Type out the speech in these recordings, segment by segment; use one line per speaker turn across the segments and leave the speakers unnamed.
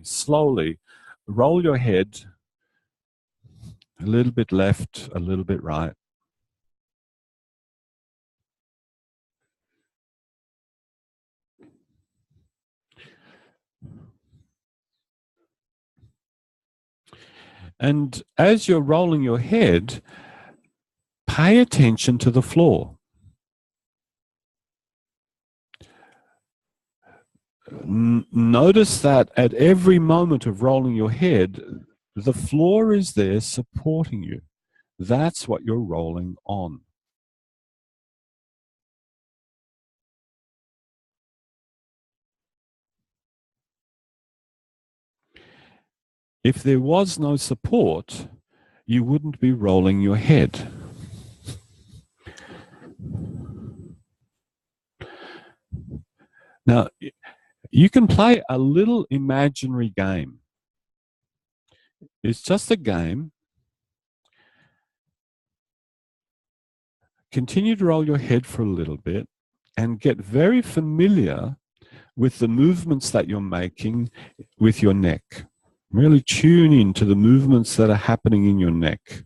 Slowly roll your head a little bit left, a little bit right. And as you're rolling your head, pay attention to the floor. Notice that at every moment of rolling your head, the floor is there supporting you. That's what you're rolling on. If there was no support, you wouldn't be rolling your head. Now, you can play a little imaginary game. It's just a game. Continue to roll your head for a little bit and get very familiar with the movements that you're making with your neck. Really tune in to the movements that are happening in your neck.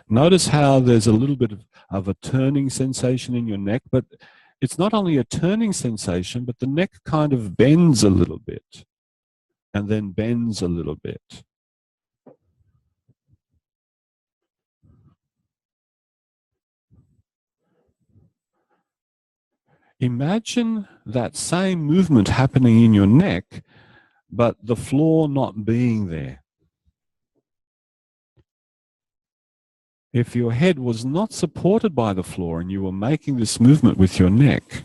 Notice how there's a little bit of a turning sensation in your neck, but it's not only a turning sensation, but the neck kind of bends a little bit and then bends a little bit. Imagine that same movement happening in your neck, but the floor not being there. If your head was not supported by the floor and you were making this movement with your neck,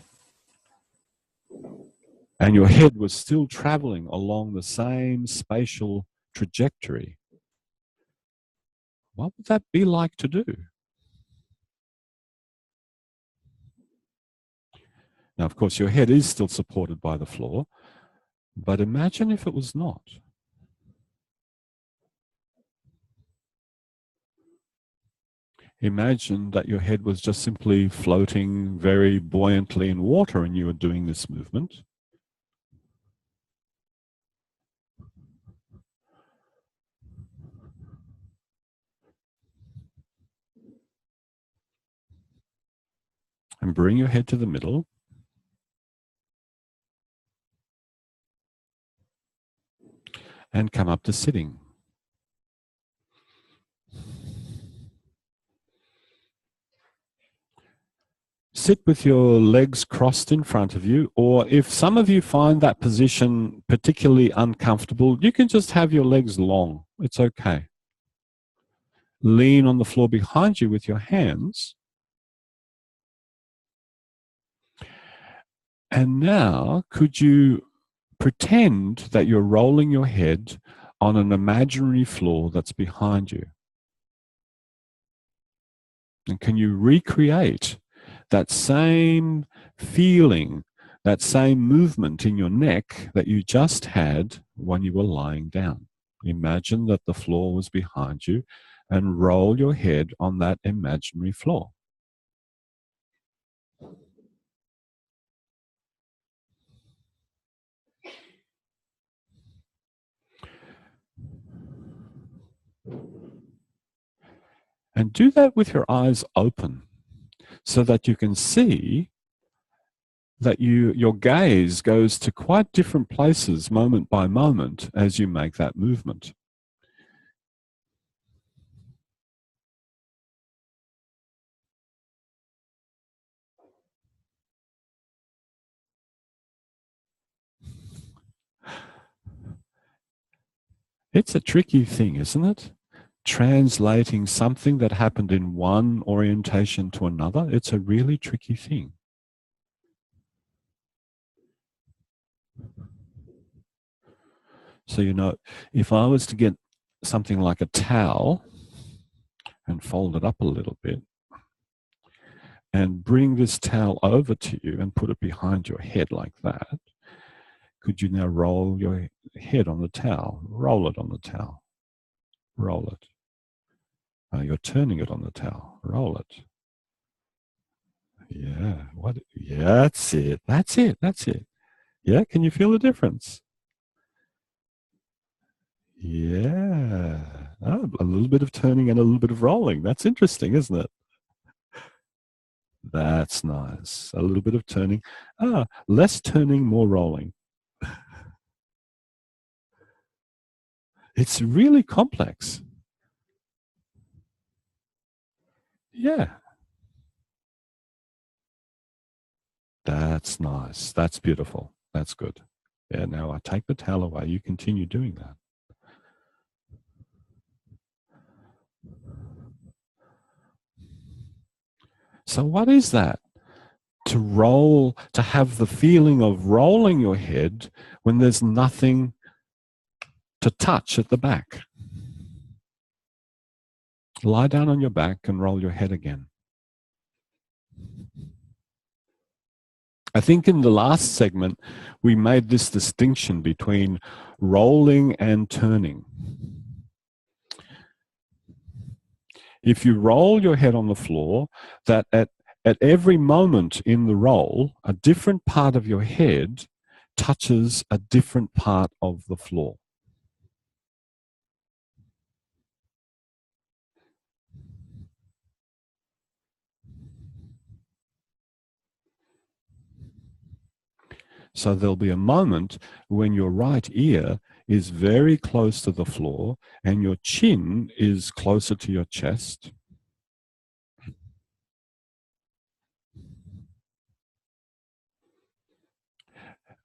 and your head was still traveling along the same spatial trajectory, what would that be like to do? Now, of course, your head is still supported by the floor, but imagine if it was not. Imagine that your head was just simply floating very buoyantly in water and you were doing this movement. And bring your head to the middle. And come up to sitting. Sit with your legs crossed in front of you, or if some of you find that position particularly uncomfortable, you can just have your legs long. It's okay. Lean on the floor behind you with your hands. And now, could you pretend that you're rolling your head on an imaginary floor that's behind you? And can you recreate that same feeling, that same movement in your neck that you just had when you were lying down? Imagine that the floor was behind you and roll your head on that imaginary floor. And do that with your eyes open so that you can see that your gaze goes to quite different places moment by moment as you make that movement. It's a tricky thing, isn't it? Translating something that happened in one orientation to another, it's a really tricky thing. So, you know, if I was to get something like a towel and fold it up a little bit and bring this towel over to you and put it behind your head like that, could you now roll your head on the towel? Roll it on the towel. Roll it. you're turning it on the towel. Roll it. Yeah. What? Yeah, that's it. That's it. That's it. Yeah. Can you feel the difference? Yeah. Oh, a little bit of turning and a little bit of rolling. That's interesting, isn't it? That's nice. A little bit of turning. Less turning, more rolling. It's really complex. Yeah. That's nice. That's beautiful. That's good. Yeah. Now I take the towel away. You continue doing that. So, what is that? To roll, to have the feeling of rolling your head when there's nothing to touch at the back. Lie down on your back and roll your head again. I think in the last segment, we made this distinction between rolling and turning. If you roll your head on the floor, that at every moment in the roll, a different part of your head touches a different part of the floor. So there'll be a moment when your right ear is very close to the floor and your chin is closer to your chest.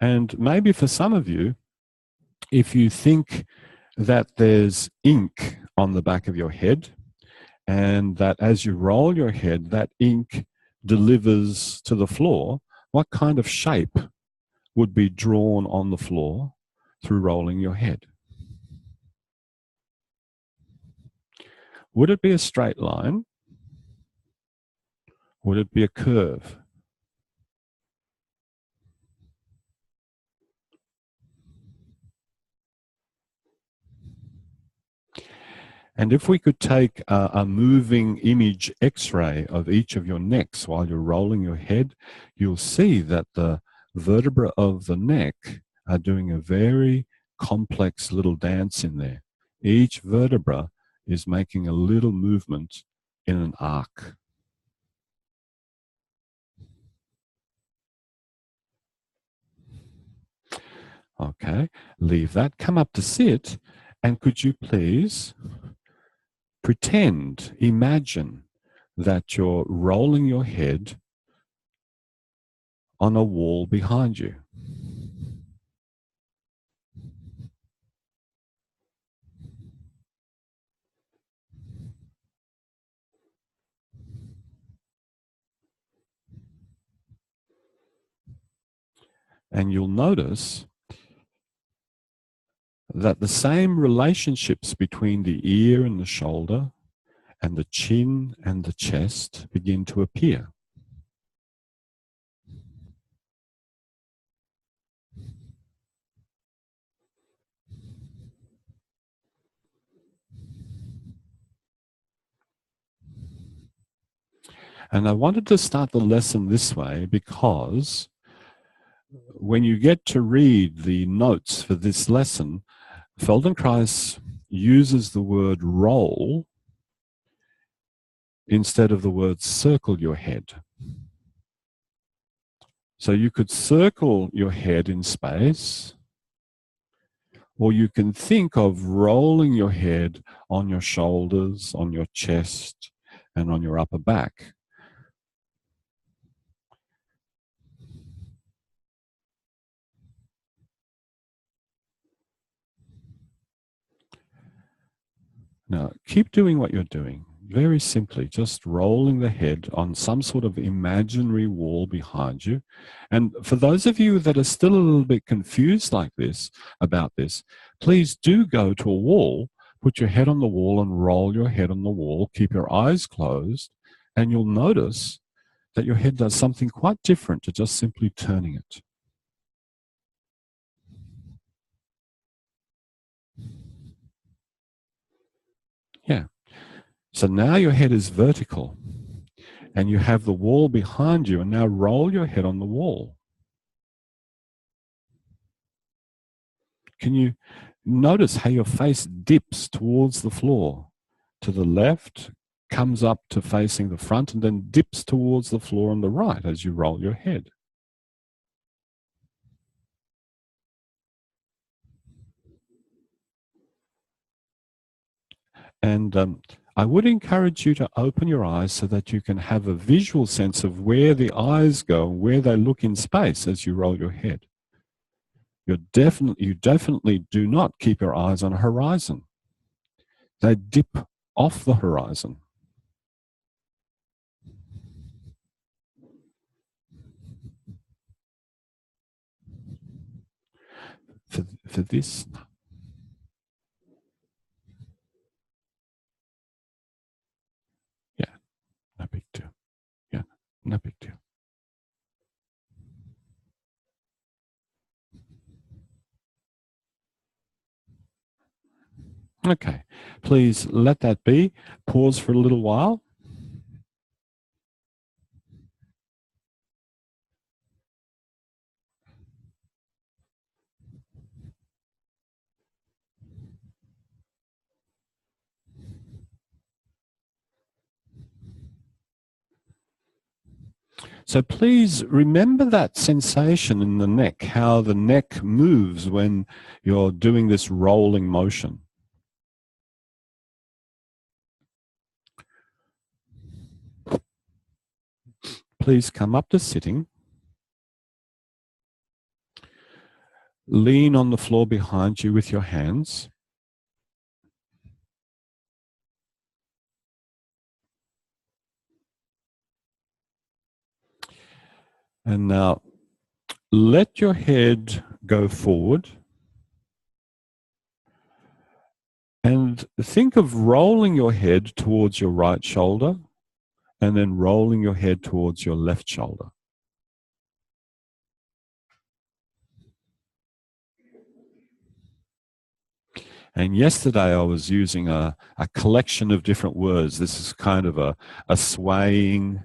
And maybe for some of you, if you think that there's ink on the back of your head, and that as you roll your head, that ink delivers to the floor, what kind of shape would be drawn on the floor through rolling your head? Would it be a straight line? Would it be a curve? And if we could take a moving image X-ray of each of your necks while you're rolling your head, you'll see that the vertebrae of the neck are doing a very complex little dance in there. Each vertebra is making a little movement in an arc. Okay, leave that. Come up to sit. And could you please pretend, imagine that you're rolling your head on a wall behind you. And you'll notice that the same relationships between the ear and the shoulder and the chin and the chest begin to appear. And I wanted to start the lesson this way because when you get to read the notes for this lesson, Feldenkrais uses the word roll instead of the word circle your head. So you could circle your head in space, or you can think of rolling your head on your shoulders, on your chest, and on your upper back. Now, keep doing what you're doing. Very simply, just rolling the head on some sort of imaginary wall behind you. And for those of you that are still a little bit confused like this, about this, please do go to a wall, put your head on the wall and roll your head on the wall. Keep your eyes closed, and you'll notice that your head does something quite different to just simply turning it. Yeah. So now your head is vertical and you have the wall behind you, and now roll your head on the wall. Can you notice how your face dips towards the floor to the left, comes up to facing the front, and then dips towards the floor on the right as you roll your head? And I would encourage you to open your eyes so that you can have a visual sense of where the eyes go, where they look in space as you roll your head. You definitely do not keep your eyes on a horizon. They dip off the horizon. For this, yeah, no big deal. Yeah, no big deal. Okay, please let that be. Pause for a little while. So please remember that sensation in the neck, how the neck moves when you're doing this rolling motion. Please come up to sitting. Lean on the floor behind you with your hands. And now let your head go forward. And think of rolling your head towards your right shoulder and then rolling your head towards your left shoulder. And yesterday I was using a collection of different words. This is kind of a swaying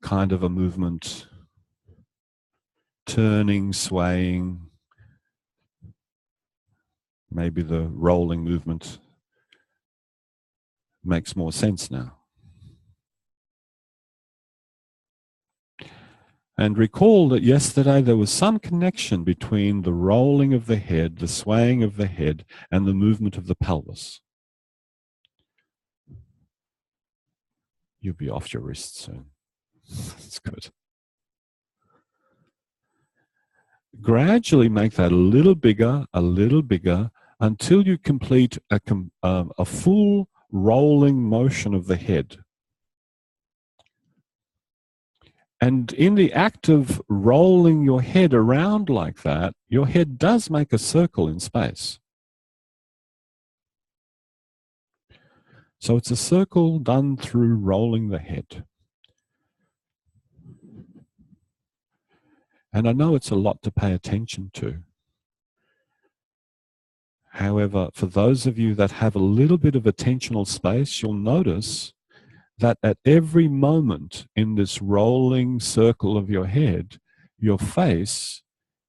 kind of a movement, turning, swaying, maybe the rolling movement makes more sense now. And recall that yesterday there was some connection between the rolling of the head, the swaying of the head, and the movement of the pelvis. You'll be off your wrist soon. That's good. Gradually make that a little bigger, until you complete a full rolling motion of the head. And in the act of rolling your head around like that, your head does make a circle in space. So it's a circle done through rolling the head. And I know it's a lot to pay attention to. However, for those of you that have a little bit of attentional space, you'll notice that at every moment in this rolling circle of your head, your face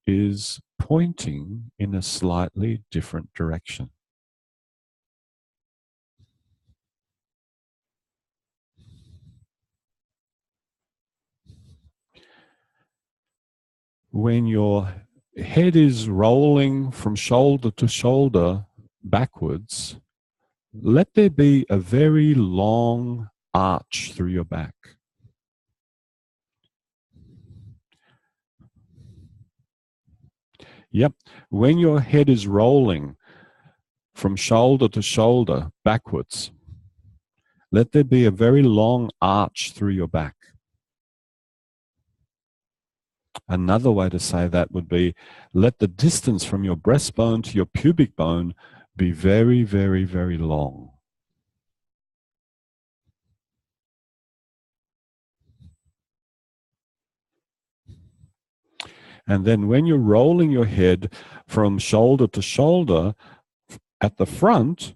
is pointing in a slightly different direction. When your head is rolling from shoulder to shoulder backwards, let there be a very long arch through your back. Yep. When your head is rolling from shoulder to shoulder backwards, let there be a very long arch through your back. Another way to say that would be, let the distance from your breastbone to your pubic bone be very, very, very long. And then when you're rolling your head from shoulder to shoulder at the front,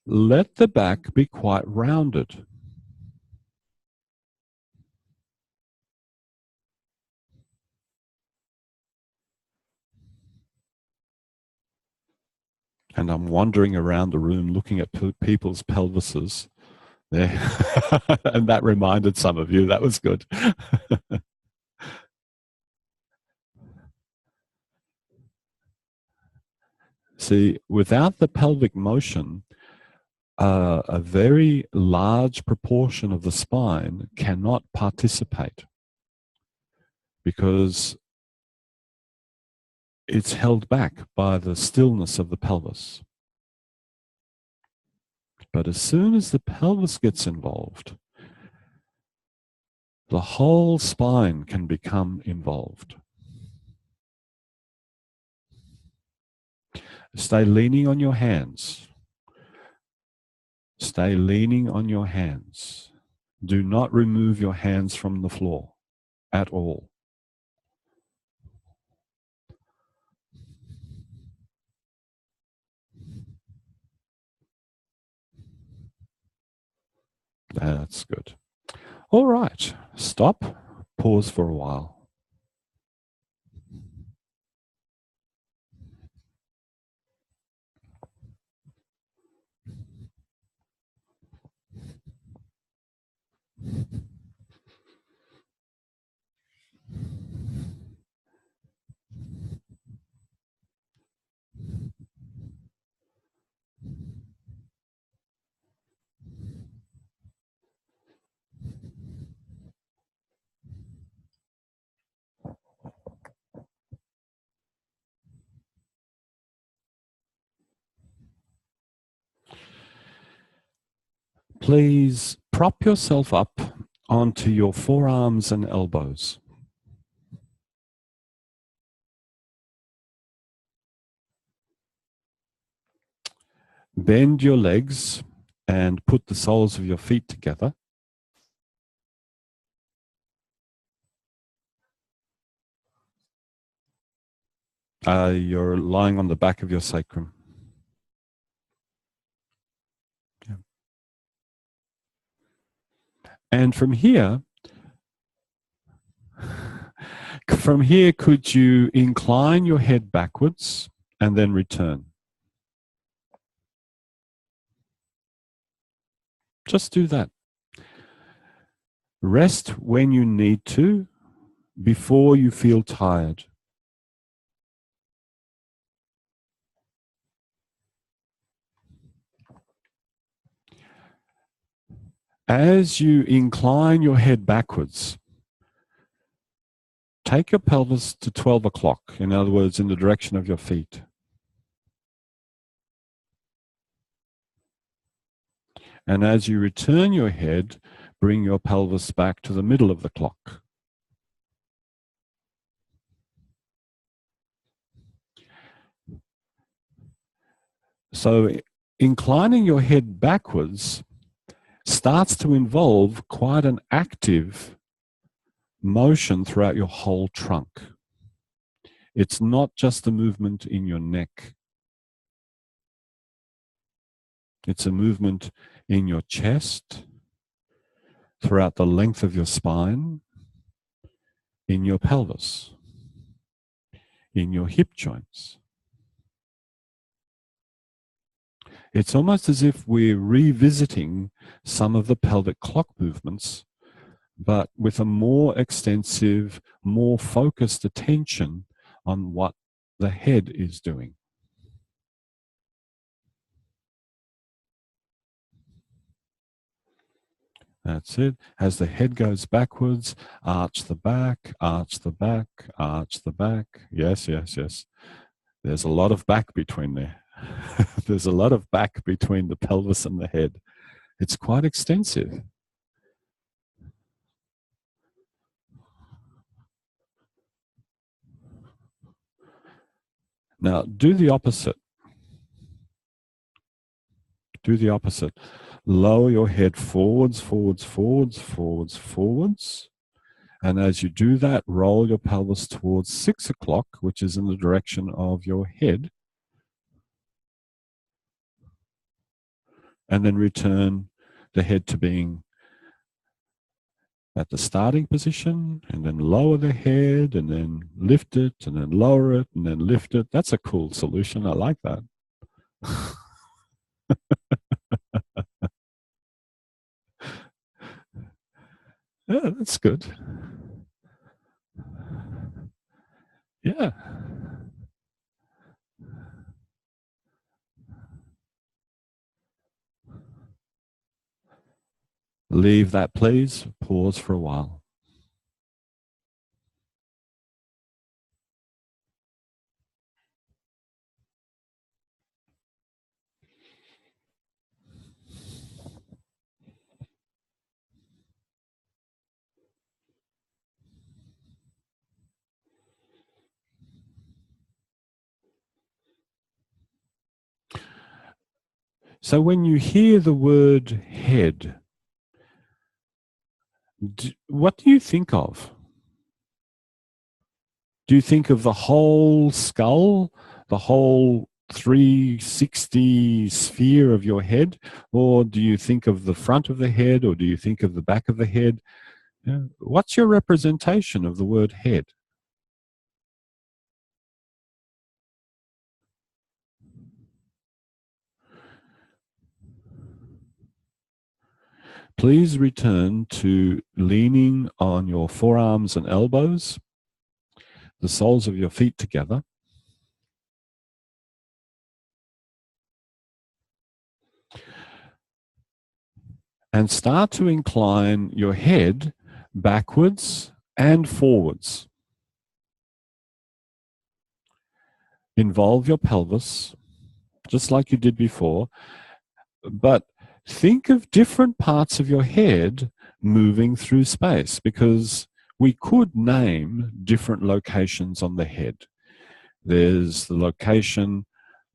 let the back be quite rounded. And I'm wandering around the room looking at people's pelvises there. And that reminded some of you. That was good. See, without the pelvic motion, a very large proportion of the spine cannot participate because it's held back by the stillness of the pelvis. But as soon as the pelvis gets involved, the whole spine can become involved. Stay leaning on your hands. Stay leaning on your hands. Do not remove your hands from the floor at all. That's good. All right. Stop. Pause for a while. Please prop yourself up onto your forearms and elbows. Bend your legs and put the soles of your feet together. You're lying on the back of your sacrum. Yeah. And from here, could you incline your head backwards and then return? Just do that. Rest when you need to, before you feel tired. As you incline your head backwards, take your pelvis to 12 o'clock, in other words, in the direction of your feet. And as you return your head, bring your pelvis back to the middle of the clock. So inclining your head backwards starts to involve quite an active motion throughout your whole trunk. It's not just a movement in your neck. It's a movement in your chest, throughout the length of your spine, in your pelvis, in your hip joints. It's almost as if we're revisiting some of the pelvic clock movements, but with a more extensive, more focused attention on what the head is doing. That's it. As the head goes backwards, arch the back, arch the back, arch the back. Yes, yes, yes. There's a lot of back between there. There's a lot of back between the pelvis and the head. It's quite extensive. Now, do the opposite. Do the opposite. Lower your head forwards, forwards, forwards, forwards, forwards. And as you do that, roll your pelvis towards 6 o'clock, which is in the direction of your head. and then return the head to being at the starting position, and then lower the head, and then lift it, and then lower it, and then lift it. That's a cool solution. I like that. Yeah, that's good. Yeah. Leave that, please. Pause for a while. So when you hear the word head, what do you think of? Do you think of the whole skull, the whole 360 sphere of your head? Or do you think of the front of the head? Or do you think of the back of the head? What's your representation of the word head? Please return to leaning on your forearms and elbows, the soles of your feet together, and start to incline your head backwards and forwards. Involve your pelvis, just like you did before, but think of different parts of your head moving through space, because we could name different locations on the head. There's the location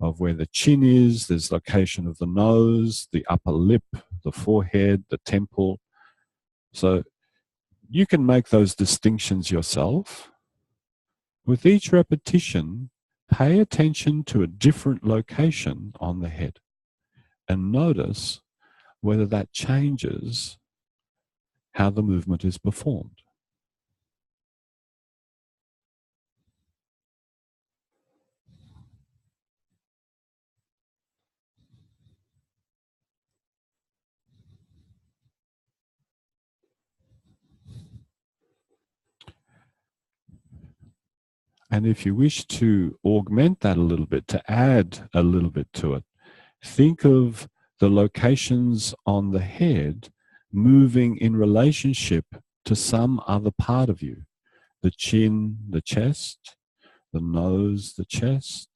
of where the chin is, there's location of the nose, the upper lip, the forehead, the temple. So you can make those distinctions yourself. With each repetition, pay attention to a different location on the head and notice whether that changes how the movement is performed. And if you wish to augment that a little bit, to add a little bit to it, think of the locations on the head moving in relationship to some other part of you. The chin, the chest, the nose, the chest,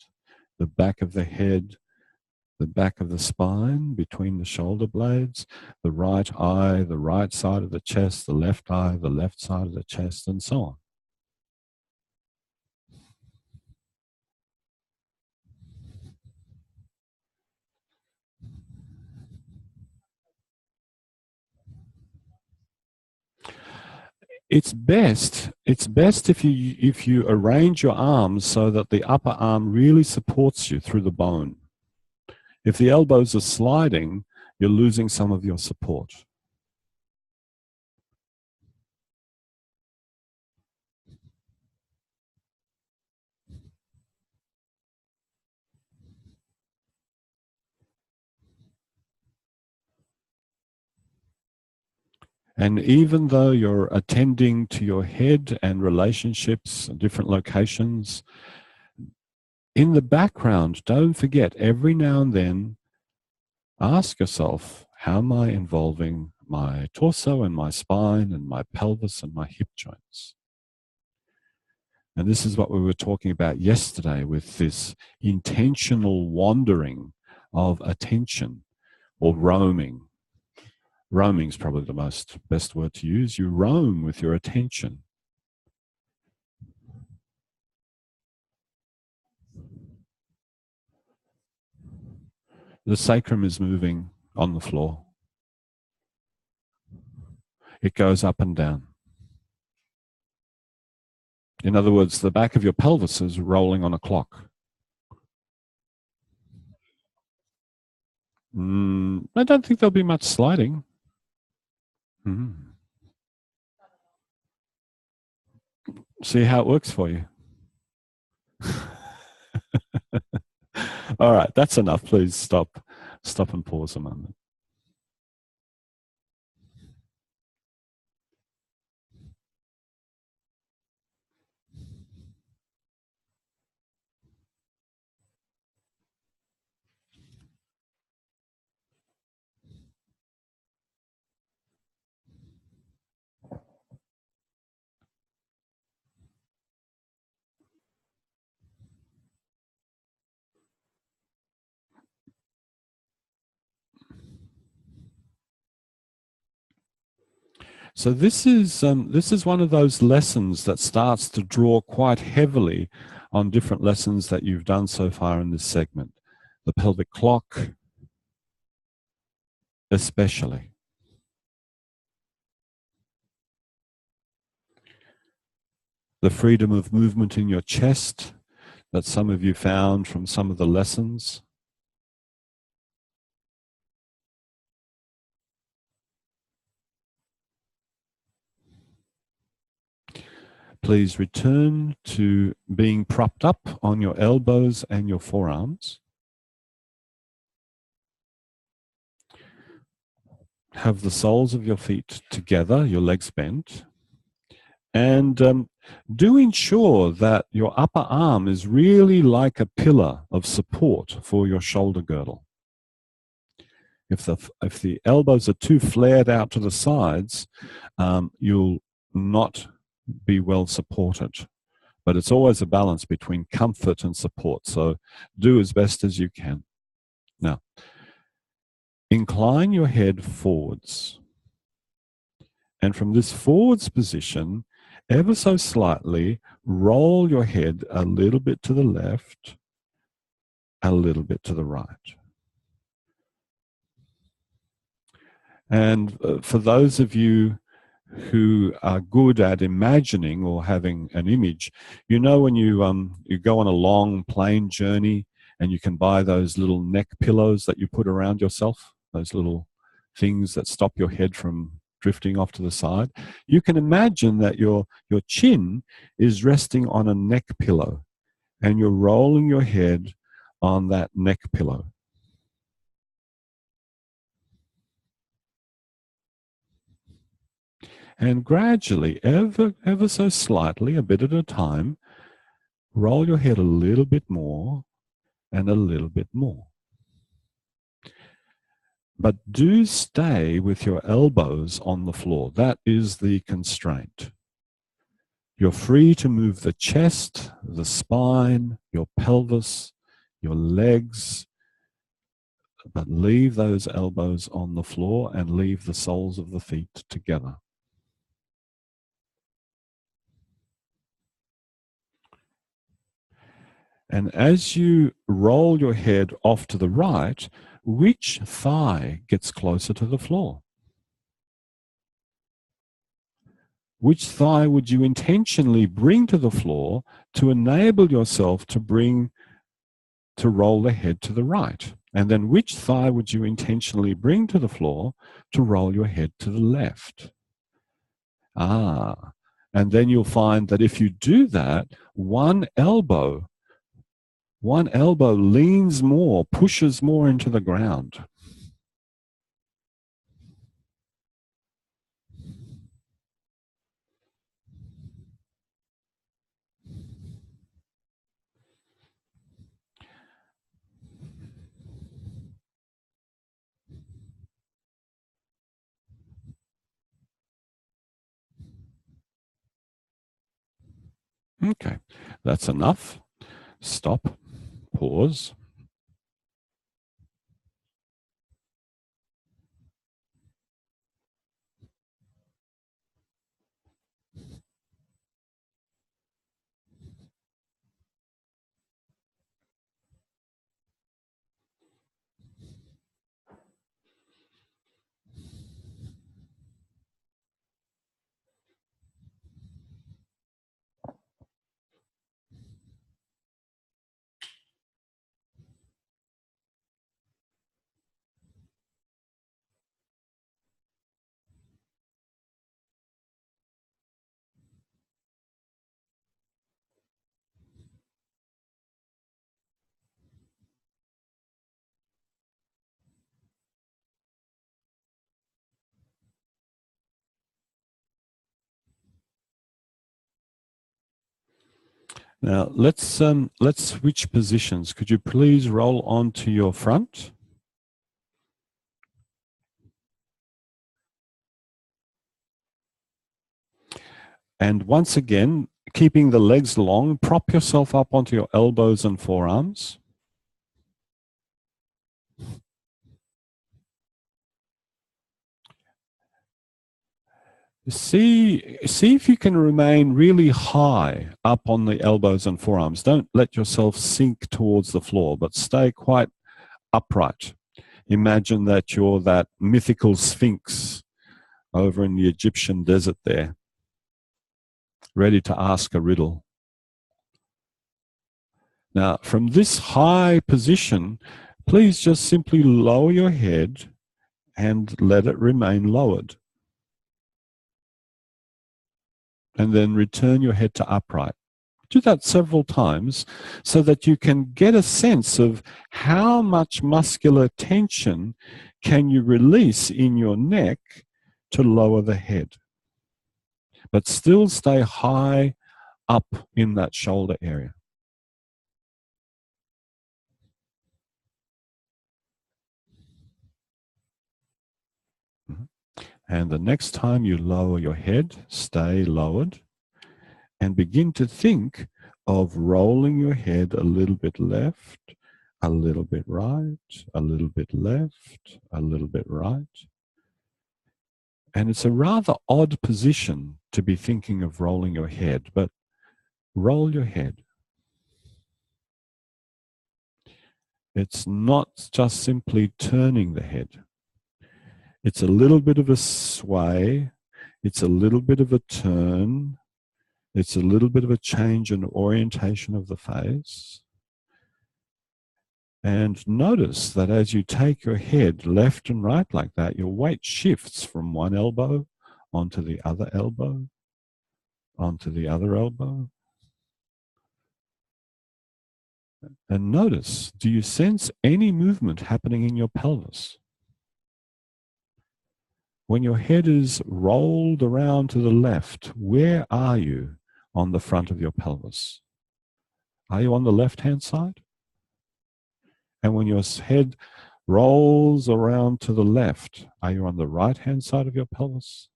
the back of the head, the back of the spine, between the shoulder blades, the right eye, the right side of the chest, the left eye, the left side of the chest, and so on. It's best if you arrange your arms so that the upper arm really supports you through the bone. If the elbows are sliding, you're losing some of your support. And even though you're attending to your head and relationships and different locations, in the background, don't forget, every now and then, ask yourself, how am I involving my torso and my spine and my pelvis and my hip joints? And this is what we were talking about yesterday with this intentional wandering of attention, or roaming. Roaming is probably the best word to use. You roam with your attention. The sacrum is moving on the floor. It goes up and down. In other words, the back of your pelvis is rolling on a clock. I don't think there'll be much sliding. Mm. See how it works for you. All right, that's enough. Please stop and pause a moment. So this is one of those lessons that starts to draw quite heavily on different lessons that you've done so far in this segment. The pelvic clock, especially. The freedom of movement in your chest that some of you found from some of the lessons. Please return to being propped up on your elbows and your forearms. Have the soles of your feet together, your legs bent. And do ensure that your upper arm is really like a pillar of support for your shoulder girdle. If the elbows are too flared out to the sides, you'll not be well supported. But it's always a balance between comfort and support. So do as best as you can. Now, incline your head forwards. And from this forwards position, ever so slightly, roll your head a little bit to the left, a little bit to the right. And for those of you who are good at imagining or having an image, you know when you go on a long plane journey and you can buy those little neck pillows that you put around yourself, those little things that stop your head from drifting off to the side. You can imagine that your chin is resting on a neck pillow and you're rolling your head on that neck pillow. And gradually, ever so slightly, a bit at a time, roll your head a little bit more and a little bit more. But do stay with your elbows on the floor. That is the constraint. You're free to move the chest, the spine, your pelvis, your legs, but leave those elbows on the floor and leave the soles of the feet together. And as you roll your head off to the right, which thigh gets closer to the floor? Which thigh would you intentionally bring to the floor to enable yourself to roll the head to the right? And then which thigh would you intentionally bring to the floor to roll your head to the left? And then you'll find that if you do that, one elbow leans more, pushes more into the ground. Okay, that's enough. Stop, pause. Now let's switch positions. Could you please roll onto your front? And once again, keeping the legs long, prop yourself up onto your elbows and forearms. See if you can remain really high up on the elbows and forearms. Don't let yourself sink towards the floor, but stay quite upright. Imagine that you're that mythical sphinx over in the Egyptian desert there, ready to ask a riddle. Now, from this high position, please just simply lower your head and let it remain lowered. And then return your head to upright. Do that several times so that you can get a sense of how much muscular tension can you release in your neck to lower the head, but still stay high up in that shoulder area. And the next time you lower your head, stay lowered and begin to think of rolling your head a little bit left, a little bit right, a little bit left, a little bit right. And it's a rather odd position to be thinking of rolling your head, but roll your head. It's not just simply turning the head. It's a little bit of a sway. It's a little bit of a turn. It's a little bit of a change in orientation of the face. And notice that as you take your head left and right like that, your weight shifts from one elbow onto the other elbow, onto the other elbow. And notice, do you sense any movement happening in your pelvis? When your head is rolled around to the left, where are you on the front of your pelvis? Are you on the left-hand side? And when your head rolls around to the left, are you on the right-hand side of your pelvis?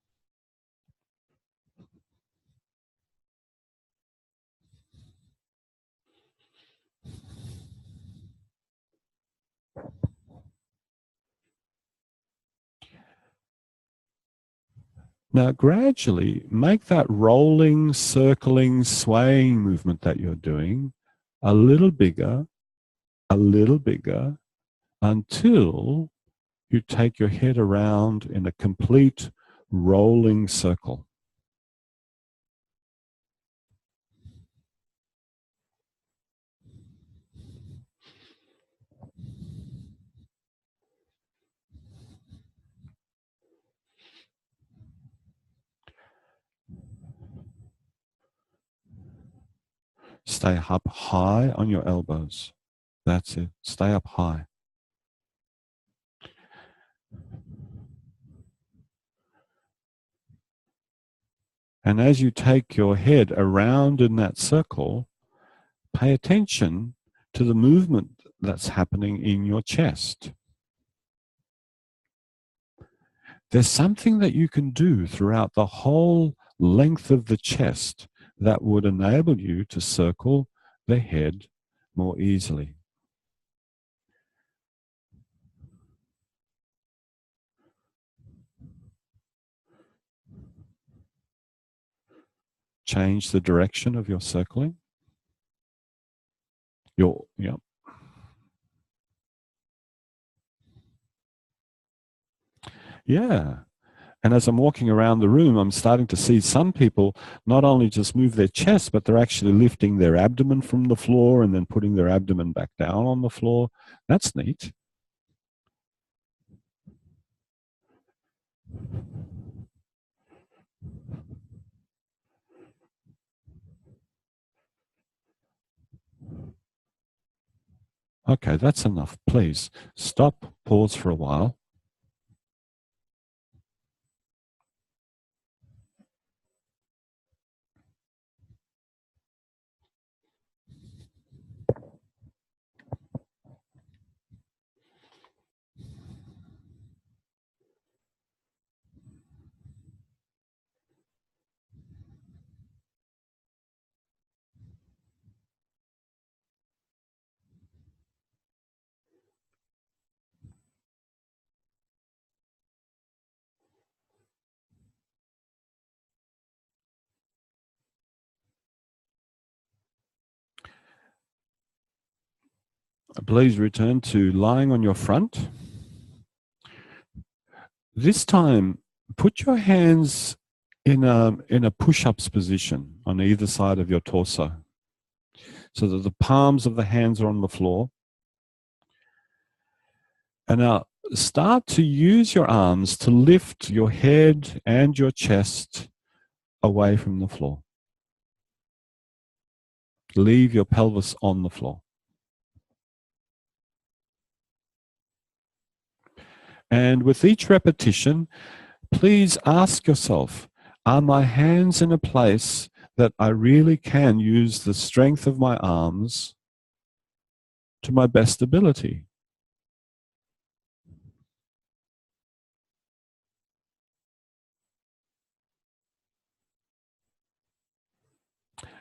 Now, gradually make that rolling, circling, swaying movement that you're doing a little bigger, until you take your head around in a complete rolling circle. Stay up high on your elbows. That's it. Stay up high. And as you take your head around in that circle, pay attention to the movement that's happening in your chest. There's something that you can do throughout the whole length of the chest that would enable you to circle the head more easily. Change the direction of your circling. Yeah. Yeah. And as I'm walking around the room, I'm starting to see some people not only just move their chest, but they're actually lifting their abdomen from the floor and then putting their abdomen back down on the floor. That's neat. Okay, that's enough. Please stop, pause for a while. Please return to lying on your front. This time, put your hands in a push-ups position on either side of your torso, so that the palms of the hands are on the floor. And now start to use your arms to lift your head and your chest away from the floor. Leave your pelvis on the floor. And with each repetition, please ask yourself, are my hands in a place that I really can use the strength of my arms to my best ability?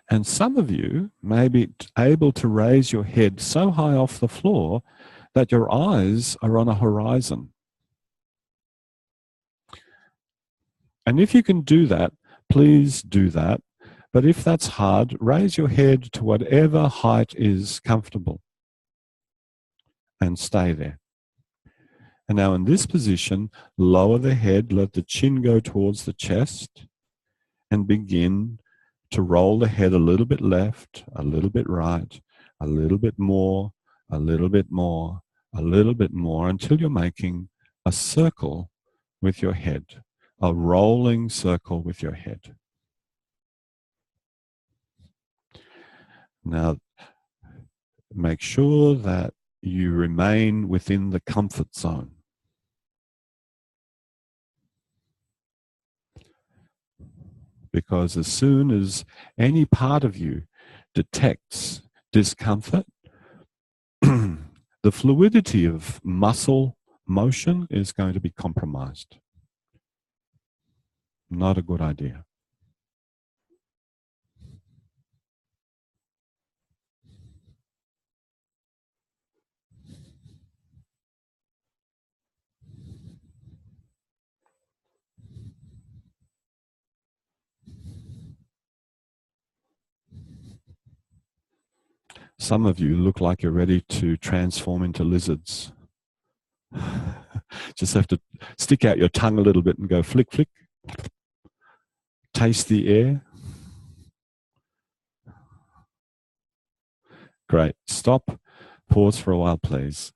And some of you may be able to raise your head so high off the floor that your eyes are on a horizon. And if you can do that, please do that. But if that's hard, raise your head to whatever height is comfortable and stay there. And now in this position, lower the head, let the chin go towards the chest, and begin to roll the head a little bit left, a little bit right, a little bit more, a little bit more, a little bit more, until you're making a circle with your head, a rolling circle with your head. Now, make sure that you remain within the comfort zone. Because as soon as any part of you detects discomfort, the fluidity of muscle motion is going to be compromised. Not a good idea. Some of you look like you're ready to transform into lizards. Just have to stick out your tongue a little bit and go flick, flick. Taste the air. Great. Stop. Pause for a while, please.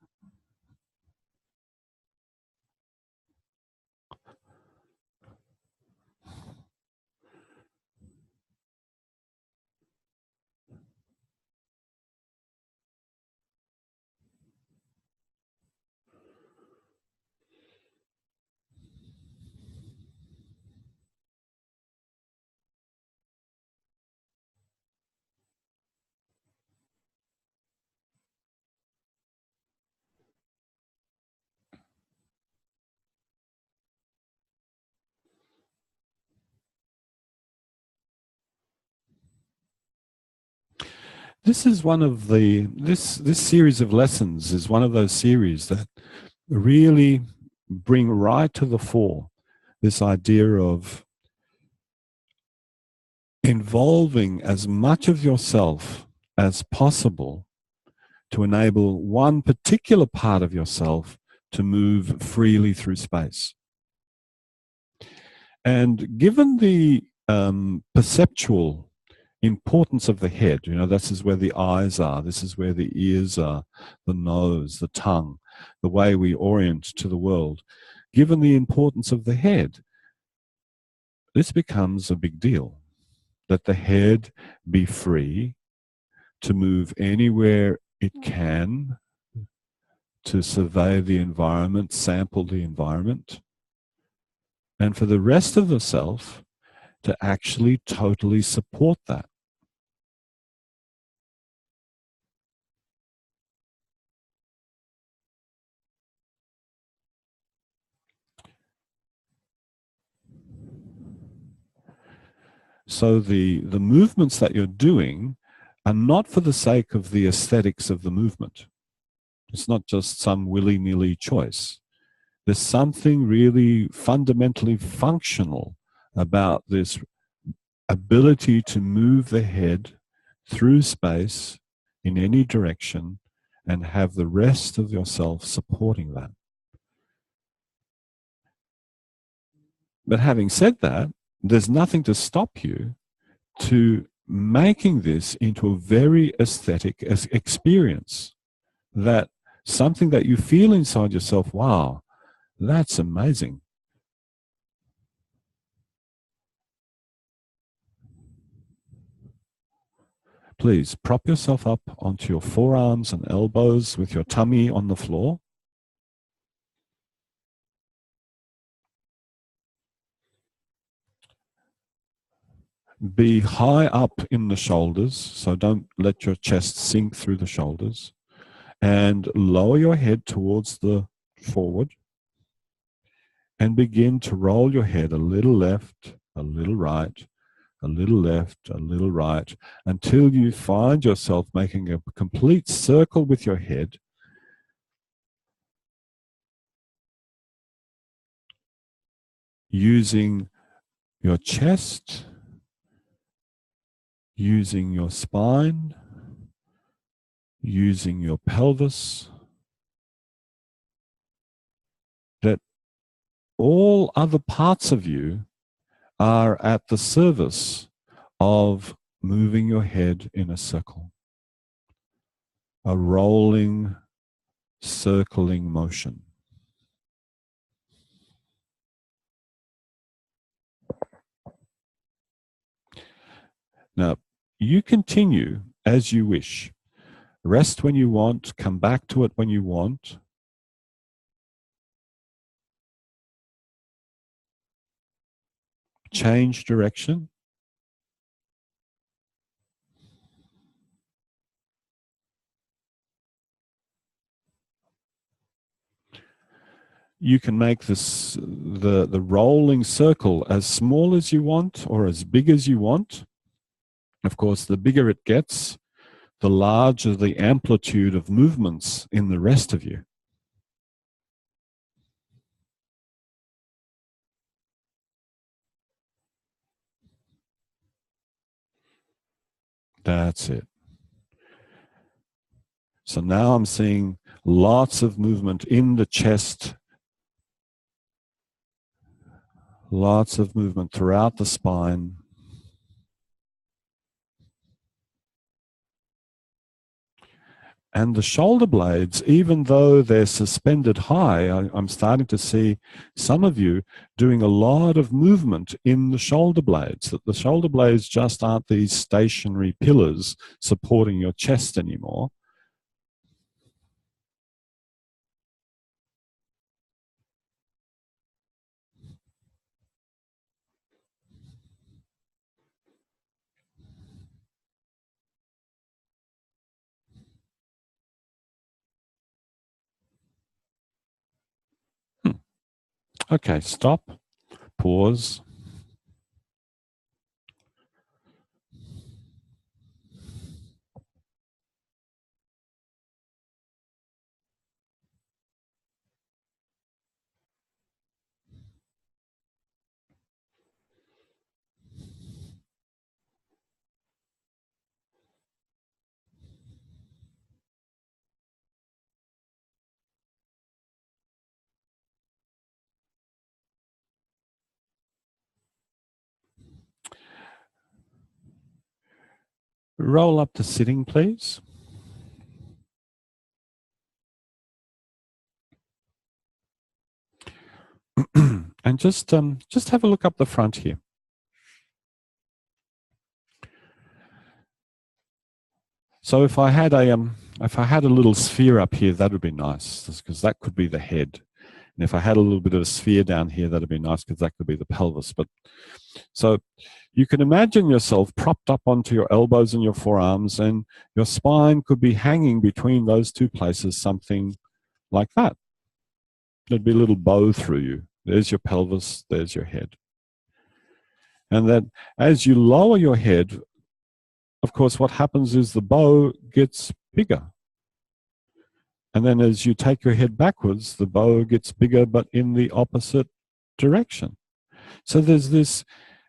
This is one of the this series of lessons is one of those series that really bring right to the fore this idea of involving as much of yourself as possible to enable one particular part of yourself to move freely through space. And given the perceptual importance of the head, this is where the eyes are, this is where the ears are, the nose, the tongue, the way we orient to the world. Given the importance of the head, this becomes a big deal, that the head be free to move anywhere it can, to survey the environment, sample the environment, and for the rest of the self to actually totally support that. So the movements that you're doing are not for the sake of the aesthetics of the movement. It's not just some willy-nilly choice. There's something really fundamentally functional about this ability to move the head through space in any direction and have the rest of yourself supporting that. But having said that, there's nothing to stop you to making this into a very aesthetic experience. That something that you feel inside yourself, wow, that's amazing. Please prop yourself up onto your forearms and elbows with your tummy on the floor. Be high up in the shoulders, so don't let your chest sink through the shoulders. And lower your head towards the forward. And begin to roll your head a little left, a little right, a little left, a little right, until you find yourself making a complete circle with your head. Using your chest, using your spine, using your pelvis, that all other parts of you are at the service of moving your head in a circle, a rolling, circling motion. Now, you continue as you wish. Rest when you want, come back to it when you want. Change direction. You can make this the rolling circle as small as you want or as big as you want. Of course, the bigger it gets, the larger the amplitude of movements in the rest of you. That's it. So now I'm seeing lots of movement in the chest, lots of movement throughout the spine. And the shoulder blades, even though they're suspended high, I'm starting to see some of you doing a lot of movement in the shoulder blades, that the shoulder blades just aren't these stationary pillars supporting your chest anymore. Okay, stop, pause. Roll up to sitting, please. And just have a look up the front here. So if I had a little sphere up here, that would be nice, because that could be the head. And if I had a little bit of a sphere down here, that'd be nice, because that could be the pelvis. But so you can imagine yourself propped up onto your elbows and your forearms, and your spine could be hanging between those two places, something like that. There'd be a little bow through you. There's your pelvis, there's your head. And then as you lower your head, of course, what happens is the bow gets bigger. And then as you take your head backwards, the bow gets bigger, but in the opposite direction. So there's this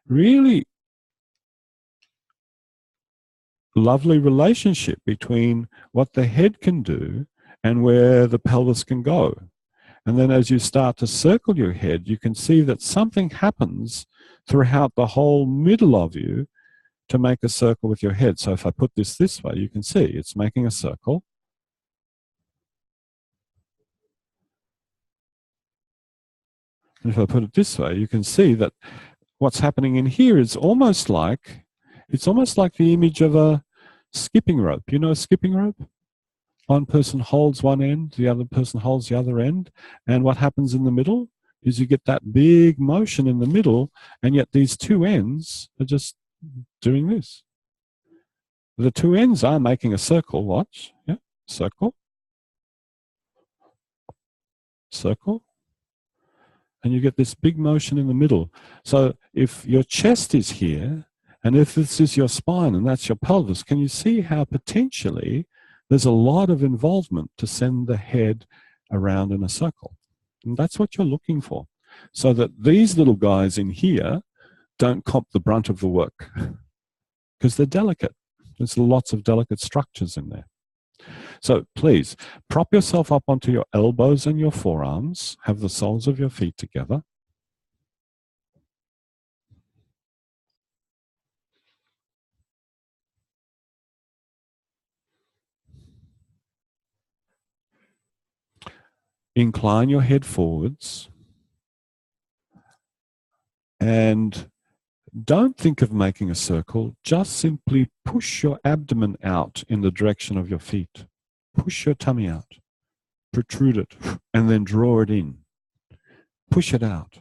really lovely relationship between what the head can do and where the pelvis can go. And then as you start to circle your head, you can see that something happens throughout the whole middle of you to make a circle with your head. So if I put this way, you can see it's making a circle. And if I put it this way, you can see that what's happening in here is almost like, it's almost like the image of a skipping rope. You know a skipping rope? One person holds one end, the other person holds the other end. And what happens in the middle is you get that big motion in the middle, and yet these two ends are just doing this. The two ends are making a circle. Watch. Yeah. Circle. Circle. And you get this big motion in the middle. So if your chest is here, and if this is your spine and that's your pelvis, can you see how potentially there's a lot of involvement to send the head around in a circle? And that's what you're looking for. So that these little guys in here don't cop the brunt of the work because they're delicate. There's lots of delicate structures in there. So please prop yourself up onto your elbows and your forearms. Have the soles of your feet together. Incline your head forwards. And don't think of making a circle. Just simply push your abdomen out in the direction of your feet. Push your tummy out. Protrude it. And then draw it in. Push it out.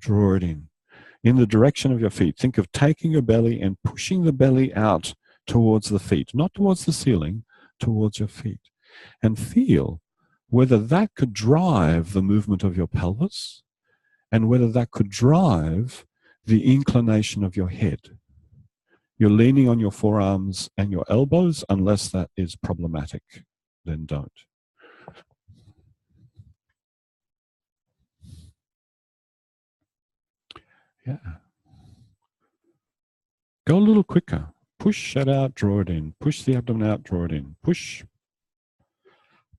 Draw it in the direction of your feet. Think of taking your belly and pushing the belly out towards the feet, not towards the ceiling, towards your feet. And feel whether that could drive the movement of your pelvis and whether that could drive the inclination of your head. You're leaning on your forearms and your elbows unless that is problematic. Then don't. Yeah. Go a little quicker. Push that out, draw it in. Push the abdomen out, draw it in. Push.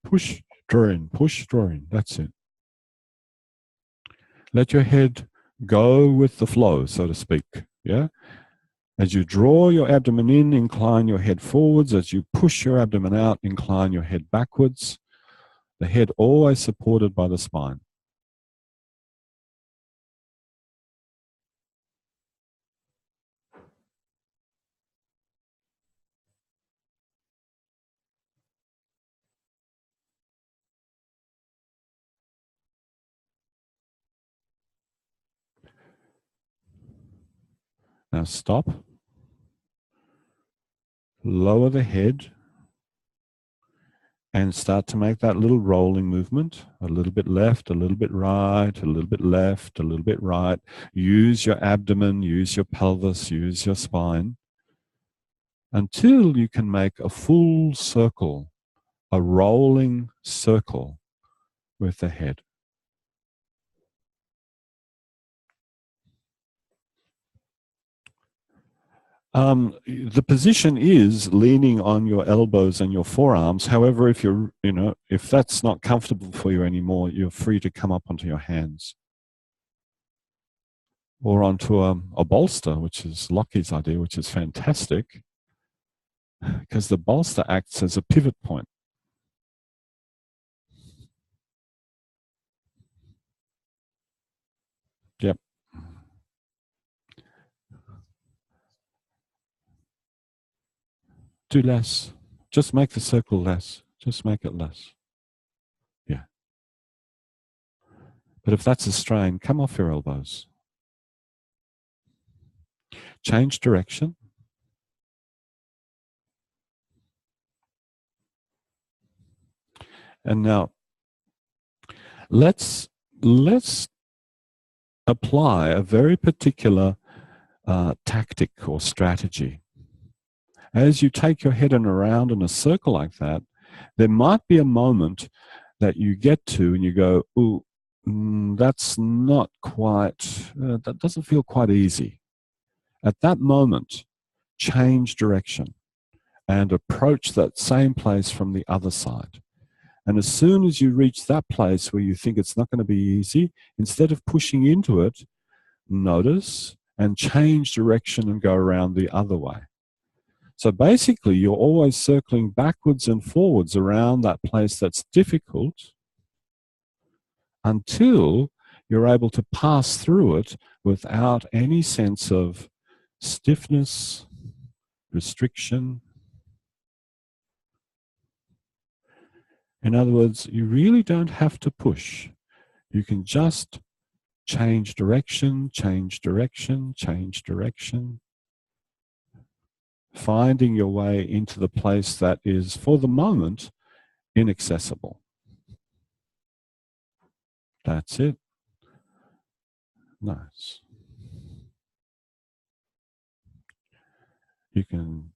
Push, draw in. Push, draw in. That's it. Let your head go with the flow, so to speak. Yeah. As you draw your abdomen in, incline your head forwards. As you push your abdomen out, incline your head backwards. The head always supported by the spine. Now stop. Lower the head and start to make that little rolling movement. A little bit left, a little bit right, a little bit left, a little bit right. Use your abdomen, use your pelvis, use your spine until you can make a full circle, a rolling circle with the head. The position is leaning on your elbows and your forearms. However, if if that's not comfortable for you anymore, you're free to come up onto your hands or onto a bolster, which is Lockie's idea, which is fantastic because the bolster acts as a pivot point. Yep. Do less. Just make the circle less. Just make it less. Yeah. But if that's a strain, come off your elbows. Change direction. And now let's apply a very particular tactic or strategy. As you take your head around in a circle like that, there might be a moment that you get to and you go, ooh, that's not quite, that doesn't feel quite easy. At that moment, change direction and approach that same place from the other side. And as soon as you reach that place where you think it's not going to be easy, instead of pushing into it, notice and change direction and go around the other way. So basically, you're always circling backwards and forwards around that place that's difficult until you're able to pass through it without any sense of stiffness, restriction. In other words, you really don't have to push. You can just change direction, change direction, change direction, finding your way into the place that is, for the moment, inaccessible. That's it. Nice. You can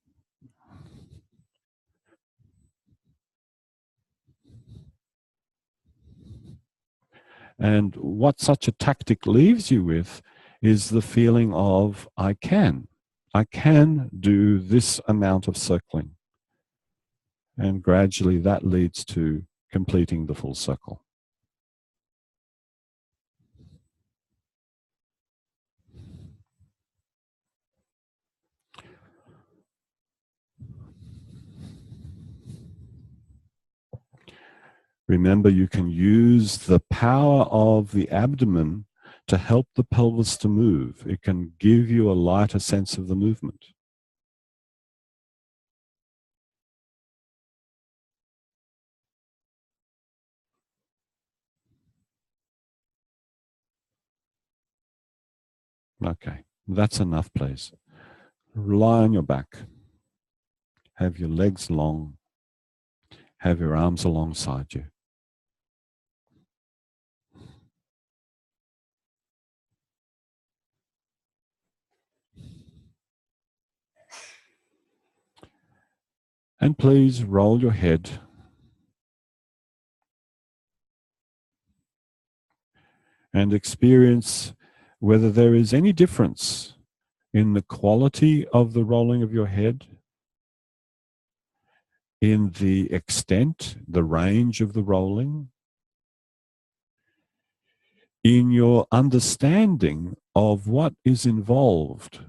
and what such a tactic leaves you with is the feeling of, I can do this amount of circling. And gradually that leads to completing the full circle. Remember, you can use the power of the abdomen to help the pelvis to move. It can give you a lighter sense of the movement. Okay, that's enough, please. Lie on your back. Have your legs long. Have your arms alongside you. And please roll your head and experience whether there is any difference in the quality of the rolling of your head, in the extent, the range of the rolling, in your understanding of what is involved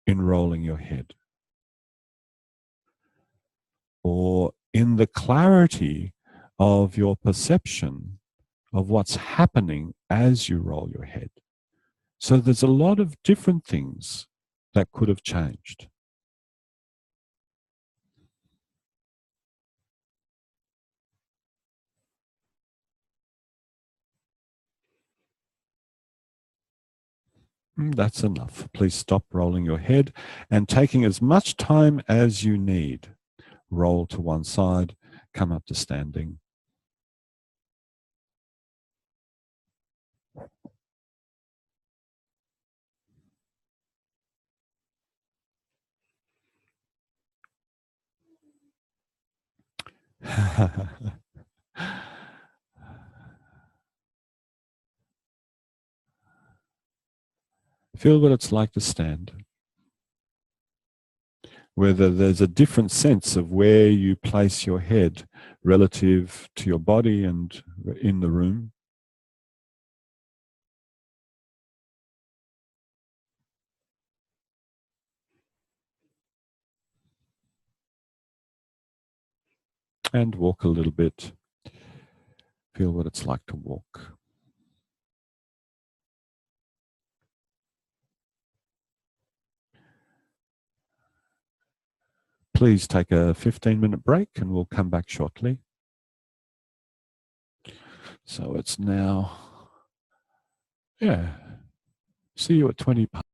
in rolling your head, or in the clarity of your perception of what's happening as you roll your head. So there's a lot of different things that could have changed. That's enough. Please stop rolling your head and taking as much time as you need. Roll to one side, come up to standing. Feel what it's like to stand. Whether there's a different sense of where you place your head relative to your body and in the room. And walk a little bit. Feel what it's like to walk. Please take a 15-minute break and we'll come back shortly. So it's now, see you at 20 past.